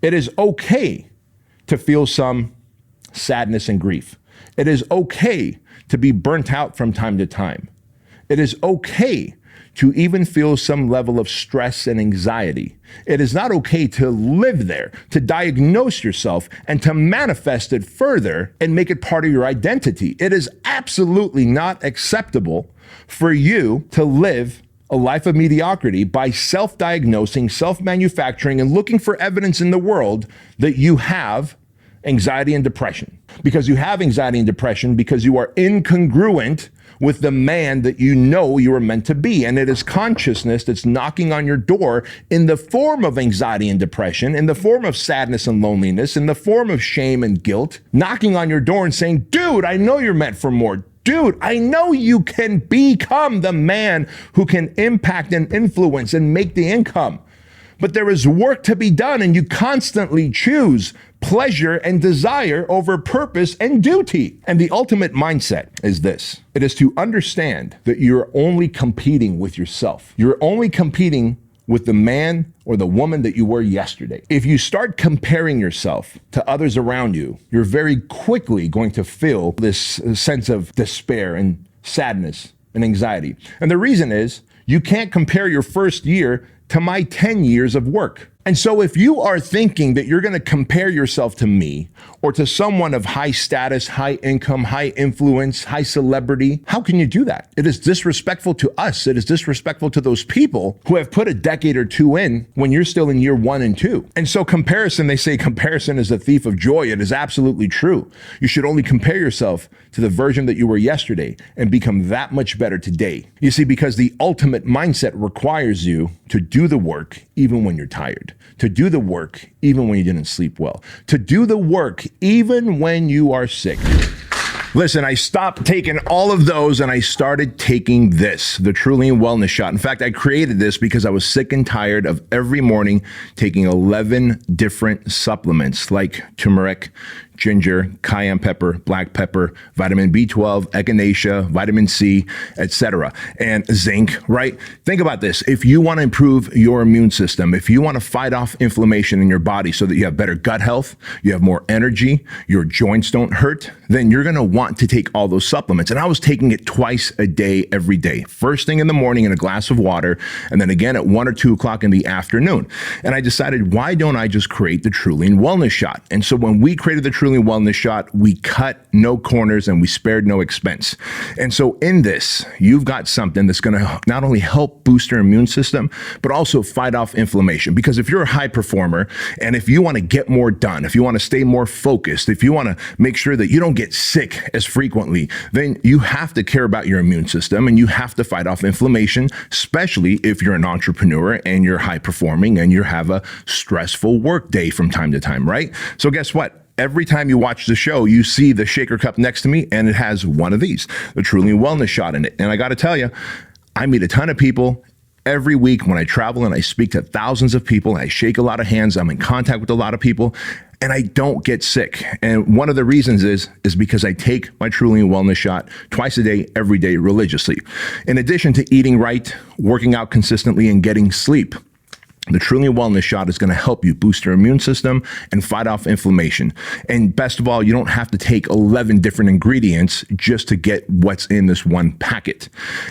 It is okay to feel some sadness and grief. It is okay to be burnt out from time to time. It is okay to even feel some level of stress and anxiety. It is not okay to live there, to diagnose yourself and to manifest it further and make it part of your identity. It is absolutely not acceptable for you to live a life of mediocrity by self-diagnosing, self-manufacturing, and looking for evidence in the world that you have anxiety and depression. Because you have anxiety and depression because you are incongruent with the man that you know you are meant to be. And it is consciousness that's knocking on your door in the form of anxiety and depression, in the form of sadness and loneliness, in the form of shame and guilt, knocking on your door and saying, dude, I know you're meant for more. Dude, I know you can become the man who can impact and influence and make the income. But there is work to be done, and you constantly choose pleasure and desire over purpose and duty. And the ultimate mindset is this. It is to understand that you're only competing with yourself. You're only competing with the man or the woman that you were yesterday. If you start comparing yourself to others around you, you're very quickly going to feel this sense of despair and sadness and anxiety. And the reason is you can't compare your first year to my 10 years of work. And so if you are thinking that you're going to compare yourself to me or to someone of high status, high income, high influence, high celebrity, how can you do that? It is disrespectful to us. It is disrespectful to those people who have put a decade or two in when you're still in year 1 and 2. And so comparison, they say comparison is a thief of joy. It is absolutely true. You should only compare yourself to the version that you were yesterday and become that much better today. You see, because the ultimate mindset requires you to do the work even when you're tired, to do the work even when you didn't sleep well, to do the work even when you are sick. Listen, I stopped taking all of those and I started taking this, the Keuilian Wellness Shot. In fact, I created this because I was sick and tired of every morning taking 11 different supplements like turmeric, ginger, cayenne pepper, black pepper, vitamin B12, echinacea, vitamin C, etc., and zinc, right? Think about this. If you want to improve your immune system, if you want to fight off inflammation in your body so that you have better gut health, you have more energy, your joints don't hurt, then you're going to want to take all those supplements. And I was taking it twice a day, every day. First thing in the morning in a glass of water, and then again at 1 or 2 o'clock in the afternoon. And I decided, why don't I just create the Keuilian Wellness Shot? And so when we created the Keuilian Wellness Shot, we cut no corners and we spared no expense. And so in this, you've got something that's going to not only help boost your immune system, but also fight off inflammation. Because if you're a high performer and if you want to get more done, if you want to stay more focused, if you want to make sure that you don't get sick as frequently, then you have to care about your immune system and you have to fight off inflammation, especially if you're an entrepreneur and you're high performing and you have a stressful work day from time to time, right? So guess what? Every time you watch the show, you see the shaker cup next to me and it has one of these, the Keuilian Wellness Shot in it. And I got to tell you, I meet a ton of people every week when I travel and I speak to thousands of people. I shake a lot of hands. I'm in contact with a lot of people and I don't get sick. And one of the reasons is because I take my Keuilian Wellness Shot twice a day, every day, religiously. In addition to eating right, working out consistently, and getting sleep, the Keuilian Wellness Shot is going to help you boost your immune system and fight off inflammation. And best of all, you don't have to take 11 different ingredients just to get what's in this one packet.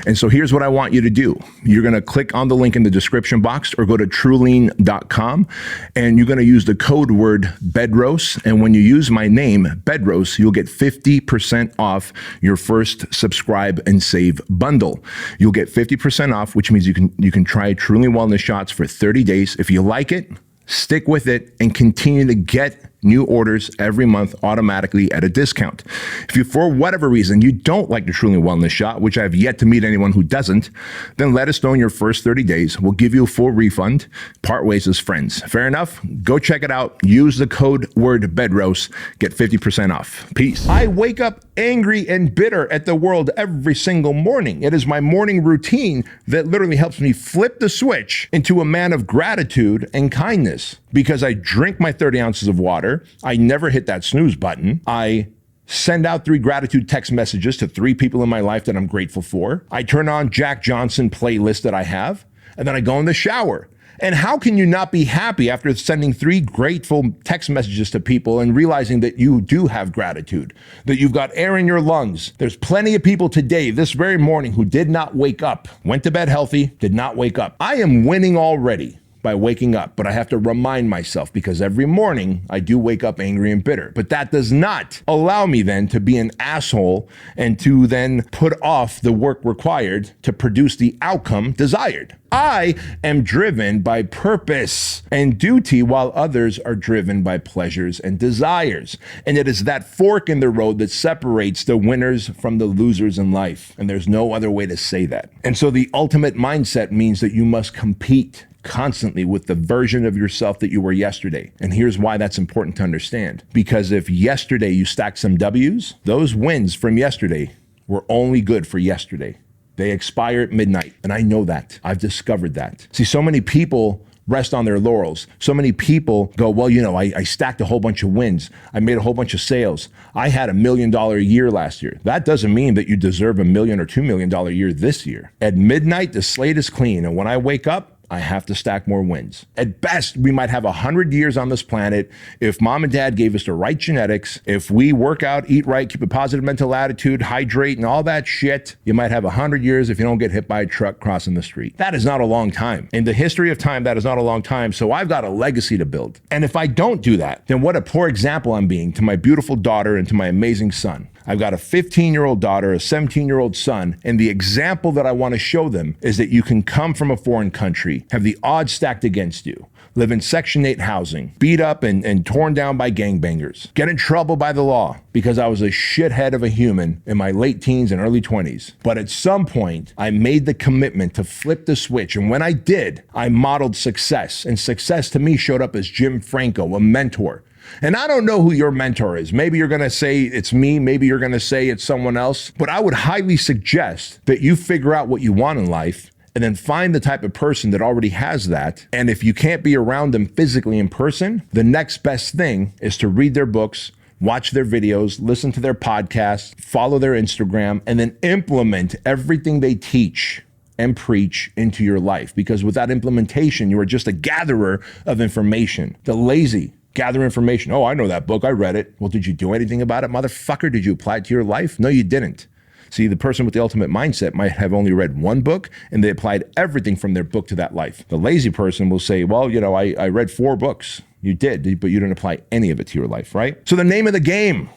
And so here's what I want you to do. You're going to click on the link in the description box or go to Keuilian.com and you're going to use the code word Bedros. And when you use my name, Bedros, you'll get 50% off your first subscribe and save bundle. You'll get 50% off, which means you can try Keuilian Wellness Shots for 30 days. If you like it, stick with it and continue to get new orders every month automatically at a discount. If you, for whatever reason, you don't like the Keuilian Wellness Shot, which I've yet to meet anyone who doesn't, then let us know in your first 30 days. We'll give you a full refund. Part ways as friends. Fair enough? Go check it out. Use the code word Bedros. Get 50% off. Peace. I wake up angry and bitter at the world every single morning. It is my morning routine that literally helps me flip the switch into a man of gratitude and kindness because I drink my 30 ounces of water. I never hit that snooze button. I send out 3 gratitude text messages to 3 people in my life that I'm grateful for. I turn on Jack Johnson playlist that I have, and then I go in the shower. And how can you not be happy after sending 3 grateful text messages to people and realizing that you do have gratitude, that you've got air in your lungs? There's plenty of people today, this very morning, who did not wake up, went to bed healthy, did not wake up. I am winning already by waking up, but I have to remind myself, because every morning I do wake up angry and bitter. But that does not allow me then to be an asshole and to then put off the work required to produce the outcome desired. I am driven by purpose and duty, while others are driven by pleasures and desires. And it is that fork in the road that separates the winners from the losers in life. And there's no other way to say that. And so the ultimate mindset means that you must compete constantly with the version of yourself that you were yesterday. And here's why that's important to understand. Because if yesterday you stacked some W's, those wins from yesterday were only good for yesterday. They expire at midnight. And I know that. I've discovered that. See, so many people rest on their laurels. So many people go, well, I stacked a whole bunch of wins. I made a whole bunch of sales. I had $1 million a year last year. That doesn't mean that you deserve $1 million or $2 million a year this year. At midnight, the slate is clean. And when I wake up, I have to stack more wins. At best, we might have 100 years on this planet if mom and dad gave us the right genetics, if we work out, eat right, keep a positive mental attitude, hydrate, and all that shit. You might have 100 years if you don't get hit by a truck crossing the street. That is not a long time. In the history of time, that is not a long time. So I've got a legacy to build. And if I don't do that, then what a poor example I'm being to my beautiful daughter and to my amazing son. I've got a 15-year-old daughter, a 17-year-old son, and the example that I want to show them is that you can come from a foreign country, have the odds stacked against you, live in Section 8 housing, beat up and torn down by gangbangers, get in trouble by the law because I was a shithead of a human in my late teens and early 20s. But at some point, I made the commitment to flip the switch. And when I did, I modeled success. And success to me showed up as Jim Franco, a mentor. And I don't know who your mentor is. Maybe you're going to say it's me. Maybe you're going to say it's someone else. But I would highly suggest that you figure out what you want in life and then find the type of person that already has that. And if you can't be around them physically in person, the next best thing is to read their books, watch their videos, listen to their podcasts, follow their Instagram, and then implement everything they teach and preach into your life. Because without implementation, you are just a gatherer of information. The lazy gather information. Oh, I know that book. I read it. Well, did you do anything about it, motherfucker? Did you apply it to your life? No, you didn't. See, the person with the ultimate mindset might have only read one book and they applied everything from their book to that life. The lazy person will say, well, I read 4 books. You did, but you didn't apply any of it to your life, right? So the name of the game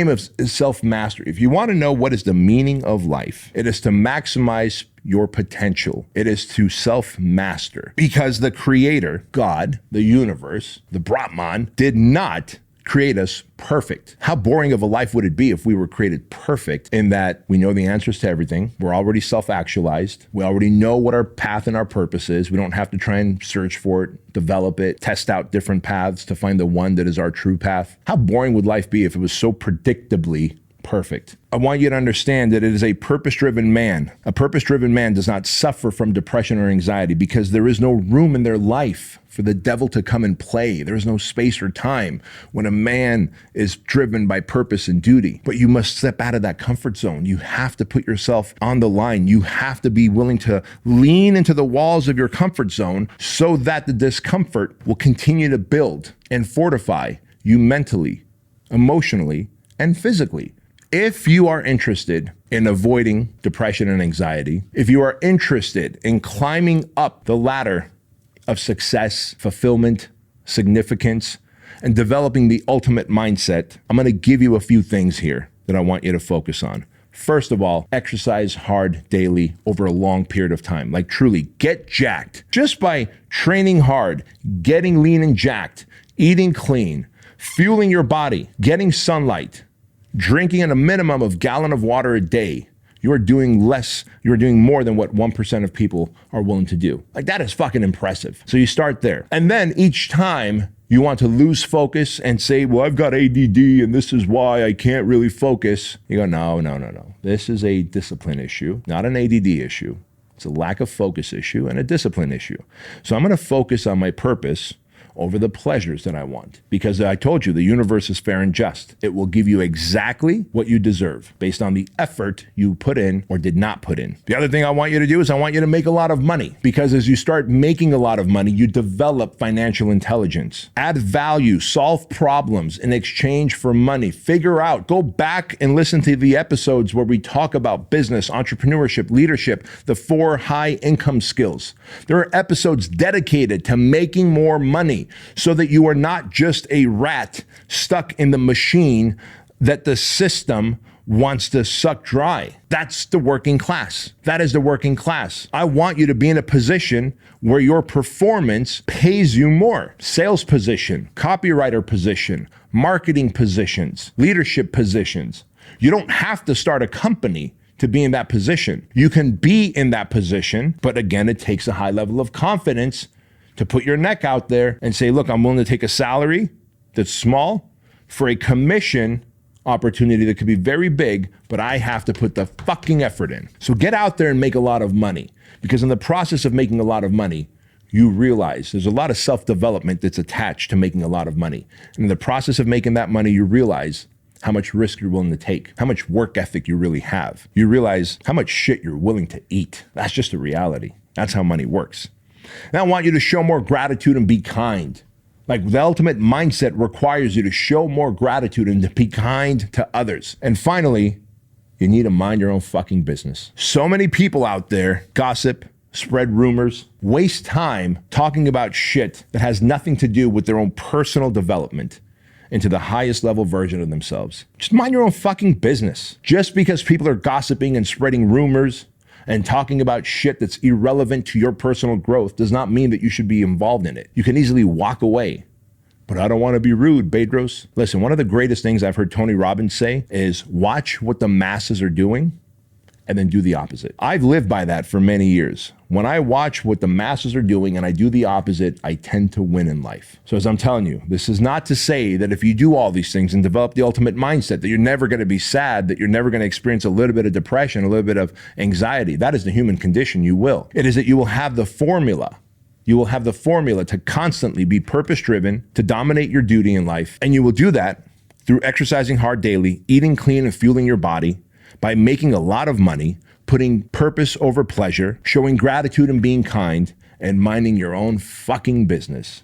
is self-mastery. If you want to know what is the meaning of life, it is to maximize your potential. It is to self-master, because the creator, God, the universe, the Brahman, did not create us perfect. How boring of a life would it be if we were created perfect, in that we know the answers to everything. We're already self-actualized. We already know what our path and our purpose is. We don't have to try and search for it, develop it, test out different paths to find the one that is our true path. How boring would life be if it was so predictably perfect? I want you to understand that it is a purpose-driven man. A purpose-driven man does not suffer from depression or anxiety because there is no room in their life for the devil to come and play. There is no space or time when a man is driven by purpose and duty. But you must step out of that comfort zone. You have to put yourself on the line. You have to be willing to lean into the walls of your comfort zone so that the discomfort will continue to build and fortify you mentally, emotionally, and physically. If you are interested in avoiding depression and anxiety, if you are interested in climbing up the ladder of success, fulfillment, significance, and developing the ultimate mindset, I'm going to give you a few things here that I want you to focus on. First of all, exercise hard daily over a long period of time. Like, truly, get jacked. Just by training hard, getting lean and jacked, eating clean, fueling your body, getting sunlight, drinking at a minimum of gallon of water a day, you're doing more than what 1% of people are willing to do. Like, that is fucking impressive. So you start there. And then each time you want to lose focus and say, well, I've got ADD and this is why I can't really focus. You go, no. This is a discipline issue, not an ADD issue. It's a lack of focus issue and a discipline issue. So I'm going to focus on my purpose over the pleasures that I want. Because I told you, the universe is fair and just. It will give you exactly what you deserve based on the effort you put in or did not put in. The other thing I want you to do is I want you to make a lot of money, because as you start making a lot of money, you develop financial intelligence. Add value, solve problems in exchange for money. Figure out, go back and listen to the episodes where we talk about business, entrepreneurship, leadership, the 4 high income skills. There are episodes dedicated to making more money so that you are not just a rat stuck in the machine that the system wants to suck dry. That's the working class. That is the working class. I want you to be in a position where your performance pays you more. Sales position, copywriter position, marketing positions, leadership positions. You don't have to start a company to be in that position. You can be in that position, but again, it takes a high level of confidence to put your neck out there and say, look, I'm willing to take a salary that's small for a commission opportunity that could be very big, but I have to put the fucking effort in. So get out there and make a lot of money, because in the process of making a lot of money, you realize there's a lot of self-development that's attached to making a lot of money. And in the process of making that money, you realize how much risk you're willing to take, how much work ethic you really have. You realize how much shit you're willing to eat. That's just a reality. That's how money works. Now I want you to show more gratitude and be kind. Like, the ultimate mindset requires you to show more gratitude and to be kind to others. And finally, you need to mind your own fucking business. So many people out there gossip, spread rumors, waste time talking about shit that has nothing to do with their own personal development into the highest level version of themselves. Just mind your own fucking business. Just because people are gossiping and spreading rumors and talking about shit that's irrelevant to your personal growth does not mean that you should be involved in it. You can easily walk away. But I don't want to be rude, Bedros. Listen, one of the greatest things I've heard Tony Robbins say is watch what the masses are doing and then do the opposite. I've lived by that for many years. When I watch what the masses are doing and I do the opposite, I tend to win in life. So as I'm telling you, this is not to say that if you do all these things and develop the ultimate mindset, that you're never going to be sad, that you're never going to experience a little bit of depression, a little bit of anxiety. That is the human condition. You will. It is that you will have the formula. You will have the formula to constantly be purpose-driven, to dominate your duty in life. And you will do that through exercising hard daily, eating clean and fueling your body, by making a lot of money, putting purpose over pleasure, showing gratitude and being kind, and minding your own fucking business.